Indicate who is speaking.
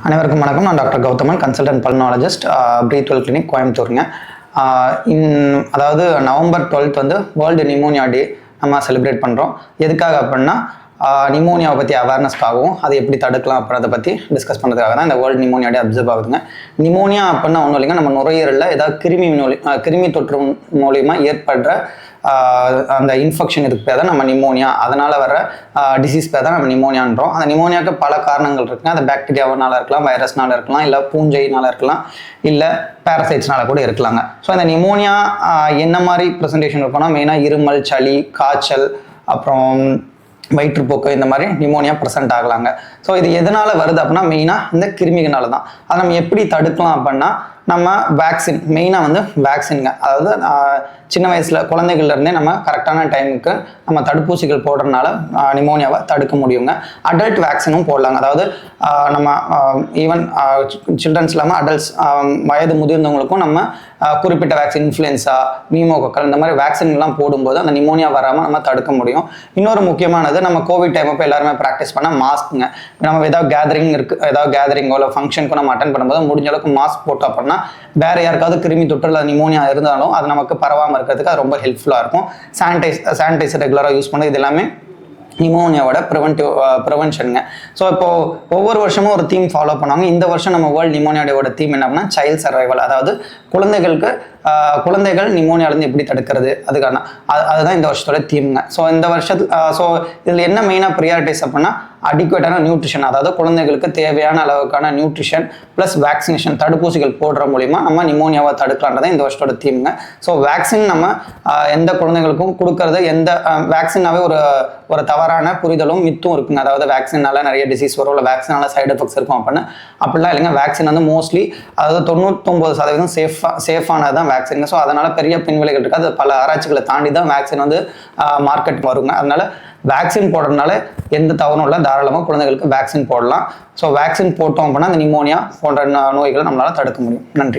Speaker 1: அனைவருக்கும் வணக்கம். நான் டாக்டர் கௌதமன், கன்சல்டன்ட் பல்மாலஜிஸ்ட், பிரீத்வெல் கிளினிக், கோயம்புத்தூருங்க. அதாவது நவம்பர் 12 வந்து வேர்ல்டு நிமோனியா டே நம்ம செலிப்ரேட் பண்ணுறோம். எதுக்காக அப்படின்னா நிமோனியாவை பற்றி அவேர்னஸ்க்காகவும் அதை எப்படி தடுக்கலாம் அப்படின்றத பற்றி டிஸ்கஸ் பண்ணுறதுக்காக தான் இந்த வேர்ல்டு நிமோனியா டே அப்சர்வ் ஆகுதுங்க. நிமோனியா அப்படின்னா ஒன்றும் இல்லைங்க, நம்ம நுரையீரலில் ஏதாவது கிருமி தொற்று மூலிமா ஏற்படுற அந்த இன்ஃபெக்ஷன் இருக்கு பேர் தான் நம்ம நிமோனியா. அதனால் வர டிசீஸ் பேர் தான் நம்ம நிமோனியான்றோம். அந்த நிமோனியாவுக்கு பல காரணங்கள் இருக்குங்க. அது பாக்டீரியாவனால இருக்கலாம், வைரஸ்னால இருக்கலாம், இல்லை பூஞ்சைனால இருக்கலாம், இல்லை பேரசைட்ஸ்னால கூட இருக்கலாங்க. ஸோ இந்த நிமோனியா என்ன மாதிரி ப்ரெசன்டேஷன் இருக்குன்னா மெயினாக இருமல், சளி, காய்ச்சல், அப்புறம் வயிற்றுப்போக்கு, இந்த மாதிரி நிமோனியா ப்ரெசென்ட் ஆகலாங்க. ஸோ இது எதனால் வருது அப்படின்னா மெயினாக இந்த கிருமிகளால தான். அதை நம்ம எப்படி தடுக்கலாம் அப்படின்னா நம்ம வேக்சின், மெயினாக வந்து வேக்சின்ங்க. அதாவது சின்ன வயசில் குழந்தைகள்லேருந்தே நம்ம கரெக்டான டைமுக்கு நம்ம தடுப்பூசிகள் போடுறதுனால நிமோனியாவை தடுக்க முடியுங்க. அடல்ட் வேக்சினும் போடலாங்க. அதாவது நம்ம ஈவன் சில்ட்ரன்ஸ் இல்லாமல் அடல்ட்ஸ், வயது முதிர்ந்தவங்களுக்கும் நம்ம குறிப்பிட்ட வேக்சின், இன்ஃப்ளூயன்ஸா, நியூமோகோக்கல், இந்த மாதிரி வேக்சின்லாம் போடும்போது அந்த நிமோனியா வராமல் நம்ம தடுக்க முடியும். இன்னொரு முக்கியமானது, நம்ம கோவிட் டைம் அப்போ எல்லாருமே ப்ராக்டிஸ் பண்ண மாஸ்க்குங்க. நம்ம ஏதாவது கேதரிங் இருக்குது, ஏதாவது கேதரிங்கோ இல்லை ஃபங்க்ஷனுக்கோ நம்ம அட்டன் பண்ணும்போது முடிஞ்ச அளவுக்கு மாஸ்க் போட்டோம் அப்படின்னா வேற யாருக்காவது கிருமி தொற்றுல நிமோனியா இருந்தாலும் அது நமக்கு பரவாமல் இருக்கிறதுக்கு அது ரொம்ப ஹெல்ப்ஃபுல்லாக இருக்கும். சானிடைசர் ரெகுலராக யூஸ் பண்ணது, இது எல்லாமே நிமோனியாவோட ப்ரிவென்ஷனுங்க. ஸோ இப்போ ஒவ்வொரு வருஷமும் ஒரு தீம் ஃபாலோ பண்ணுவாங்க. இந்த வருஷம் நம்ம வேர்ல்டு நிமோனியா டேவோட தீம் என்ன அப்படின்னா சைல்ட் சர்வைவல். அதாவது குழந்தைகள் நிமோனியாலேருந்து எப்படி தடுக்கிறது, அதுதான் இந்த வருஷத்தோட தீமுங்க. ஸோ இந்த ஸோ இதில் என்ன மெயினாக ப்ரியாரிட்டிஸ் அப்படின்னா அடிக்குவேட்டான நியூட்ரிஷன், அதாவது குழந்தைகளுக்கு தேவையான அளவுக்கான நியூட்ரிஷன் ப்ளஸ் வேக்சினேஷன், தடுப்பூசிகள் போடுற மூலிமா நம்ம நிமோனியாவை தடுக்கலான்றதை இந்த வருஷத்தோட தீமுங்க. ஸோ வேக்சின் நம்ம எந்த குழந்தைகளுக்கும் கொடுக்கறது, எந்த வேக்சினாவே ஒரு தவறான புரிதலும் மித்தும் இருக்குங்க. அதாவது வேக்சினால நிறைய டிசீஸ் வரும், இல்லை வேக்சினால சைடு எஃபெக்ட்ஸ் இருக்கும் அப்படின்னு அப்படிலாம் இல்லைங்க. வேக்சின் வந்து மோஸ்ட்லி, அதாவது 99% சேஃபானது தான் வேக்சின். ஸோ அதனால பெரிய பின்விளைகள் இருக்காது. பல ஆராய்ச்சிகளை தாண்டி தான் வேக்சின் வந்து மார்க்கெட் வருங்க. அதனால வேக்சின் போடுறதுனால எந்த தவறும் இல்லை, தாராளமாக குழந்தைகளுக்கு வேக்சின் போடலாம். ஸோ வேக்சின் போட்டோம் அப்படின்னா அந்த நிமோனியா போன்ற நோய்களை நம்மளால தடுக்க முடியும். நன்றி.